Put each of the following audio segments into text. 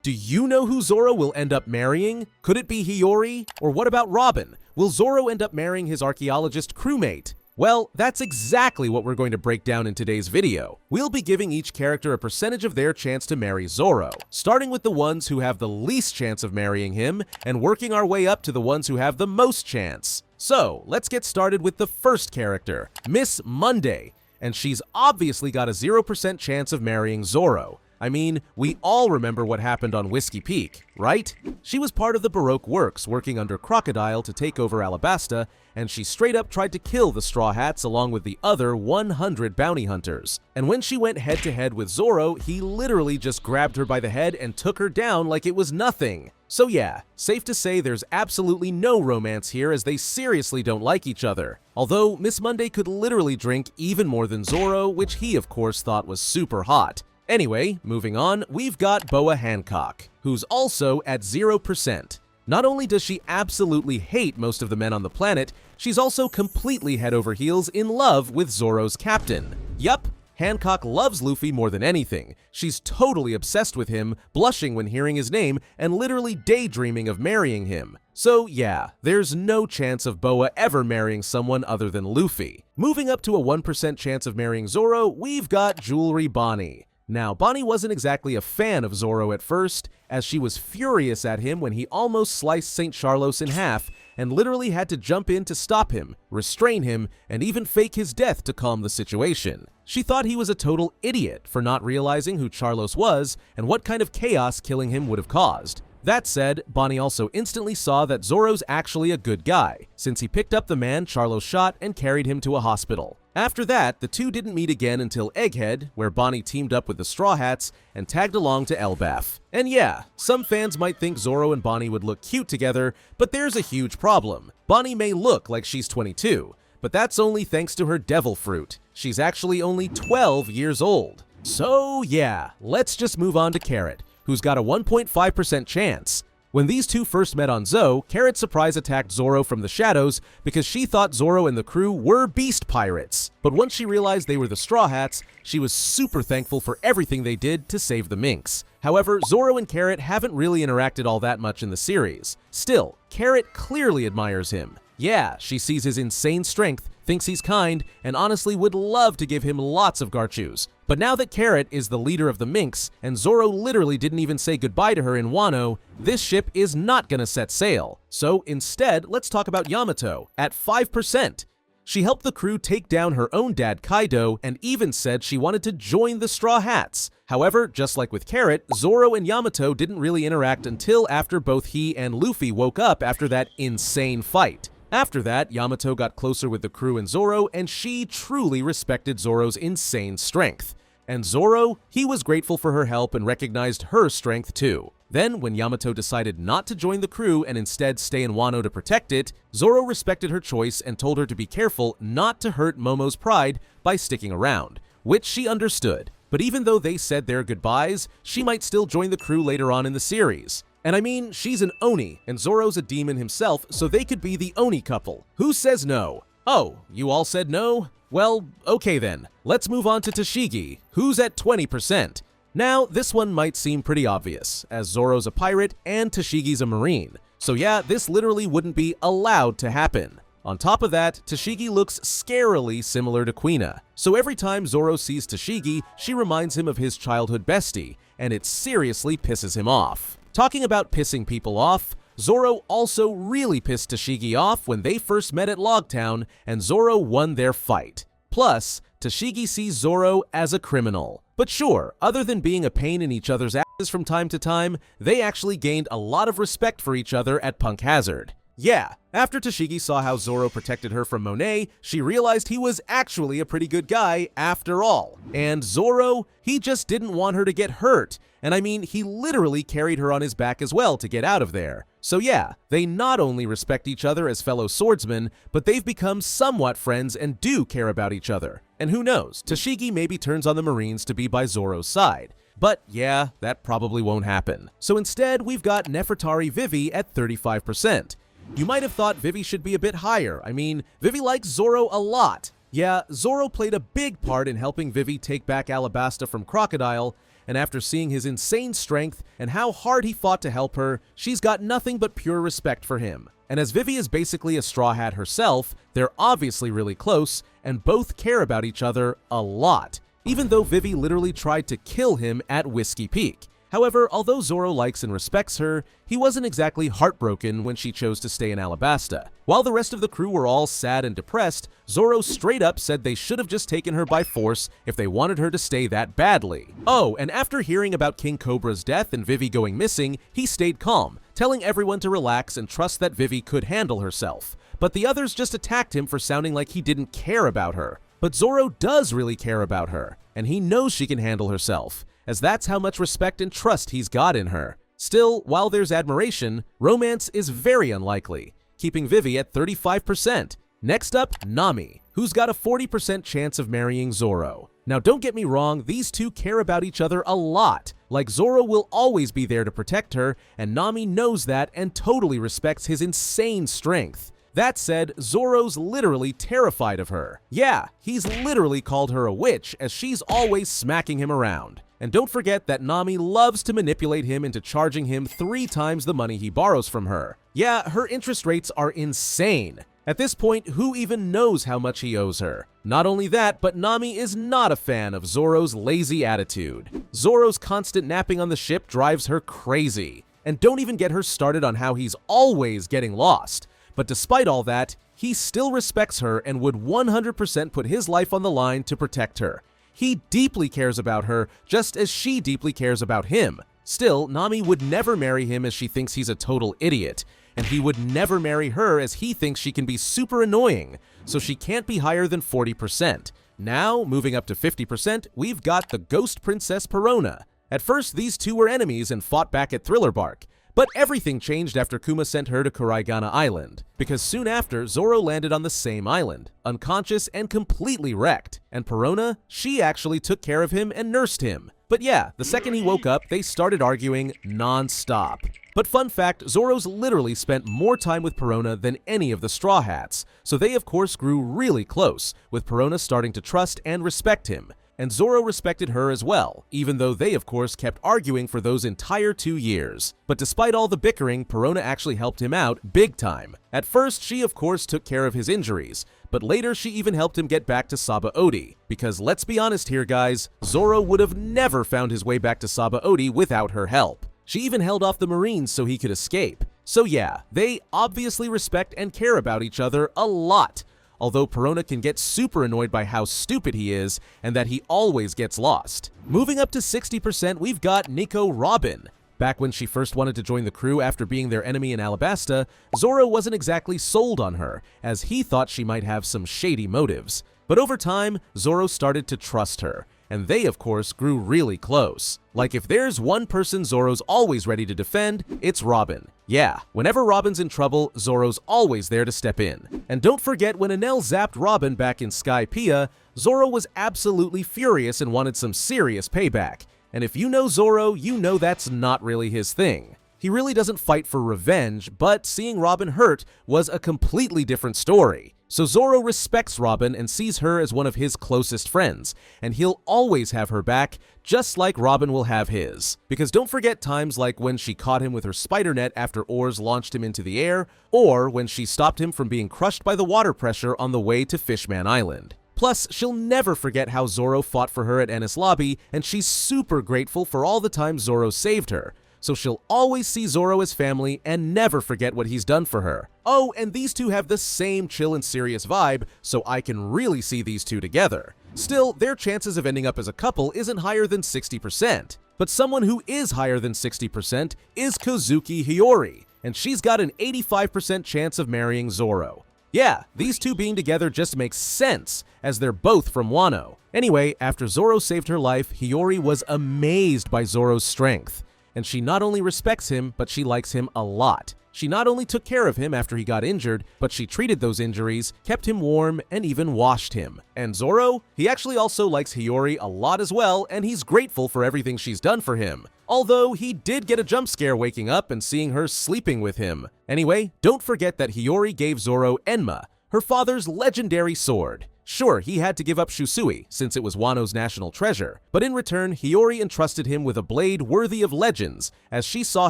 Do you know who Zoro will end up marrying? Could it be Hiyori? Or what about Robin? Will Zoro end up marrying his archaeologist crewmate? Well, that's exactly what we're going to break down in today's video. We'll be giving each character a percentage of their chance to marry Zoro, starting with the ones who have the least chance of marrying him, and working our way up to the ones who have the most chance. So, let's get started with the first character, Miss Monday, and she's obviously got a 0% chance of marrying Zoro. I mean, we all remember what happened on Whiskey Peak, right? She was part of the Baroque works working under Crocodile to take over Alabasta, and she straight up tried to kill the Straw Hats along with the other 100 bounty hunters. And when she went head to head with Zoro, he literally just grabbed her by the head and took her down like it was nothing. So yeah, safe to say there's absolutely no romance here as they seriously don't like each other. Although Miss Monday could literally drink even more than Zoro, which he of course thought was super hot. Anyway, moving on, we've got Boa Hancock, who's also at 0%. Not only does she absolutely hate most of the men on the planet, she's also completely head over heels in love with Zoro's captain. Yup, Hancock loves Luffy more than anything. She's totally obsessed with him, blushing when hearing his name, and literally daydreaming of marrying him. So yeah, there's no chance of Boa ever marrying someone other than Luffy. Moving up to a 1% chance of marrying Zoro, we've got Jewelry Bonnie. Now, Bonnie wasn't exactly a fan of Zoro at first, as she was furious at him when he almost sliced St. Charlos in half and literally had to jump in to stop him, restrain him, and even fake his death to calm the situation. She thought he was a total idiot for not realizing who Charlos was and what kind of chaos killing him would have caused. That said, Bonnie also instantly saw that Zoro's actually a good guy, since he picked up the man Charlos shot and carried him to a hospital. After that, the two didn't meet again until Egghead, where Bonnie teamed up with the Straw Hats and tagged along to Elbaf. And yeah, some fans might think Zoro and Bonnie would look cute together, but there's a huge problem. Bonnie may look like she's 22, but that's only thanks to her devil fruit. She's actually only 12 years old. So yeah, let's just move on to Carrot, who's got a 1.5% chance. When these two first met on Zou, Carrot surprise attacked Zoro from the shadows because she thought Zoro and the crew were beast pirates. But once she realized they were the Straw Hats, she was super thankful for everything they did to save the Minks. However, Zoro and Carrot haven't really interacted all that much in the series. Still, Carrot clearly admires him. Yeah, she sees his insane strength, thinks he's kind, and honestly would love to give him lots of Garchus. But now that Carrot is the leader of the Minks, and Zoro literally didn't even say goodbye to her in Wano, this ship is not gonna set sail. So instead, let's talk about Yamato, at 5%. She helped the crew take down her own dad Kaido, and even said she wanted to join the Straw Hats. However, just like with Carrot, Zoro and Yamato didn't really interact until after both he and Luffy woke up after that insane fight. After that, Yamato got closer with the crew and Zoro, and she truly respected Zoro's insane strength. And Zoro, he was grateful for her help and recognized her strength too. Then, when Yamato decided not to join the crew and instead stay in Wano to protect it, Zoro respected her choice and told her to be careful not to hurt Momo's pride by sticking around, which she understood. But even though they said their goodbyes, she might still join the crew later on in the series. And I mean, she's an Oni, and Zoro's a demon himself, so they could be the Oni couple. Who says no? Oh, you all said no? Well, okay then. Let's move on to Tashigi, who's at 20%. Now, this one might seem pretty obvious, as Zoro's a pirate and Tashigi's a marine. So yeah, this literally wouldn't be allowed to happen. On top of that, Tashigi looks scarily similar to Quina. So every time Zoro sees Tashigi, she reminds him of his childhood bestie, and it seriously pisses him off. Talking about pissing people off, Zoro also really pissed Tashigi off when they first met at Logtown, and Zoro won their fight. Plus, Tashigi sees Zoro as a criminal. But sure, other than being a pain in each other's asses from time to time, they actually gained a lot of respect for each other at Punk Hazard. Yeah, after Tashigi saw how Zoro protected her from Monet, she realized he was actually a pretty good guy after all. And Zoro, he just didn't want her to get hurt. And I mean, he literally carried her on his back as well to get out of there. So yeah, they not only respect each other as fellow swordsmen, but they've become somewhat friends and do care about each other. And who knows, Tashigi maybe turns on the Marines to be by Zoro's side. But yeah, that probably won't happen. So instead, we've got Nefertari Vivi at 35%. You might have thought Vivi should be a bit higher. I mean, Vivi likes Zoro a lot. Yeah, Zoro played a big part in helping Vivi take back Alabasta from Crocodile, and after seeing his insane strength and how hard he fought to help her, she's got nothing but pure respect for him. And as Vivi is basically a Straw Hat herself, they're obviously really close, and both care about each other a lot, even though Vivi literally tried to kill him at Whiskey Peak. However, although Zoro likes and respects her, he wasn't exactly heartbroken when she chose to stay in Alabasta. While the rest of the crew were all sad and depressed, Zoro straight up said they should have just taken her by force if they wanted her to stay that badly. Oh, and after hearing about King Cobra's death and Vivi going missing, he stayed calm, telling everyone to relax and trust that Vivi could handle herself. But the others just attacked him for sounding like he didn't care about her. But Zoro does really care about her, and he knows she can handle herself, as that's how much respect and trust he's got in her. Still, while there's admiration, romance is very unlikely, keeping Vivi at 35%. Next up, Nami, who's got a 40% chance of marrying Zoro. Now don't get me wrong, these two care about each other a lot. Like, Zoro will always be there to protect her, and Nami knows that and totally respects his insane strength. That said, Zoro's literally terrified of her. Yeah, he's literally called her a witch, as she's always smacking him around. And don't forget that Nami loves to manipulate him into charging him 3 times the money he borrows from her. Yeah, her interest rates are insane. At this point, who even knows how much he owes her? Not only that, but Nami is not a fan of Zoro's lazy attitude. Zoro's constant napping on the ship drives her crazy. And don't even get her started on how he's always getting lost. But despite all that, he still respects her and would 100% put his life on the line to protect her. He deeply cares about her, just as she deeply cares about him. Still, Nami would never marry him as she thinks he's a total idiot, and he would never marry her as he thinks she can be super annoying, so she can't be higher than 40%. Now, moving up to 50%, we've got the Ghost Princess Perona. At first, these two were enemies and fought back at Thriller Bark. But everything changed after Kuma sent her to Kuraigana Island, because soon after, Zoro landed on the same island, unconscious and completely wrecked. And Perona, she actually took care of him and nursed him. But yeah, the second he woke up, they started arguing non-stop. But fun fact, Zoro's literally spent more time with Perona than any of the Straw Hats, so they of course grew really close, with Perona starting to trust and respect him. And Zoro respected her as well, even though they of course kept arguing for those entire 2 years. But despite all the bickering, Perona actually helped him out big time. At first, she of course took care of his injuries, but later she even helped him get back to Sabaody, because let's be honest here guys, Zoro would have never found his way back to Sabaody without her help. She even held off the Marines so he could escape. So yeah, they obviously respect and care about each other a lot. Although Perona can get super annoyed by how stupid he is and that he always gets lost. Moving up to 60%, we've got Nico Robin. Back when she first wanted to join the crew after being their enemy in Alabasta, Zoro wasn't exactly sold on her, as he thought she might have some shady motives. But over time, Zoro started to trust her, and they of course grew really close. Like, if there's one person Zoro's always ready to defend, it's Robin. Yeah, whenever Robin's in trouble, Zoro's always there to step in. And don't forget when Enel zapped Robin back in Skypiea, Zoro was absolutely furious and wanted some serious payback. And if you know Zoro, you know that's not really his thing. He really doesn't fight for revenge, but seeing Robin hurt was a completely different story. So Zoro respects Robin and sees her as one of his closest friends, and he'll always have her back, just like Robin will have his. Because don't forget times like when she caught him with her spider net after oars launched him into the air, or when she stopped him from being crushed by the water pressure on the way to Fishman Island. Plus, she'll never forget how Zoro fought for her at Enies Lobby, and she's super grateful for all the times Zoro saved her. So she'll always see Zoro as family and never forget what he's done for her. Oh, and these two have the same chill and serious vibe, so I can really see these two together. Still, their chances of ending up as a couple isn't higher than 60%. But someone who is higher than 60% is Kozuki Hiyori, and she's got an 85% chance of marrying Zoro. Yeah, these two being together just makes sense, as they're both from Wano. Anyway, after Zoro saved her life, Hiyori was amazed by Zoro's strength. And she not only respects him, but she likes him a lot. She not only took care of him after he got injured, but she treated those injuries, kept him warm, and even washed him. And Zoro? He actually also likes Hiyori a lot as well, and he's grateful for everything she's done for him. Although, he did get a jump scare waking up and seeing her sleeping with him. Anyway, don't forget that Hiyori gave Zoro Enma, her father's legendary sword. Sure, he had to give up Shusui, since it was Wano's national treasure, but in return, Hiyori entrusted him with a blade worthy of legends, as she saw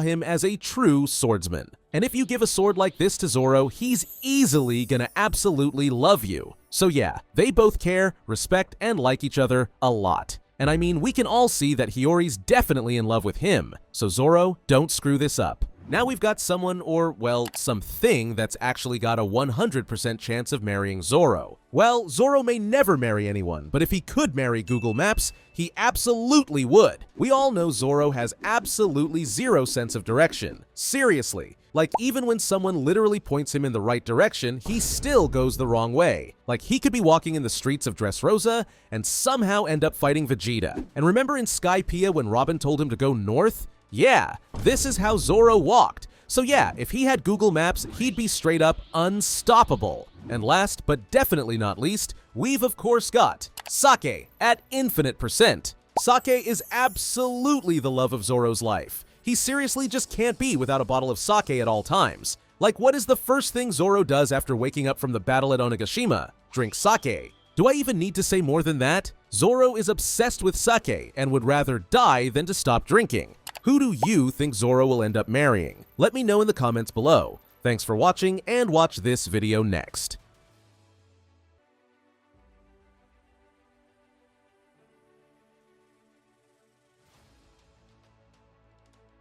him as a true swordsman. And if you give a sword like this to Zoro, he's easily gonna absolutely love you. So yeah, they both care, respect, and like each other a lot. And I mean, we can all see that Hiyori's definitely in love with him, so Zoro, don't screw this up. Now we've got someone, or, well, something that's actually got a 100% chance of marrying Zoro. Well, Zoro may never marry anyone, but if he could marry Google Maps, he absolutely would. We all know Zoro has absolutely zero sense of direction. Seriously. Like, even when someone literally points him in the right direction, he still goes the wrong way. Like, he could be walking in the streets of Dressrosa and somehow end up fighting Vegeta. And remember in Skypiea when Robin told him to go north? Yeah, this is how Zoro walked. So yeah, if he had Google Maps, he'd be straight up unstoppable. And last, but definitely not least, we've of course got Sake at infinite %. Sake is absolutely the love of Zoro's life. He seriously just can't be without a bottle of sake at all times. Like, what is the first thing Zoro does after waking up from the battle at Onigashima? Drink sake. Do I even need to say more than that? Zoro is obsessed with sake and would rather die than to stop drinking. Who do you think Zoro will end up marrying? Let me know in the comments below. Thanks for watching, and watch this video next.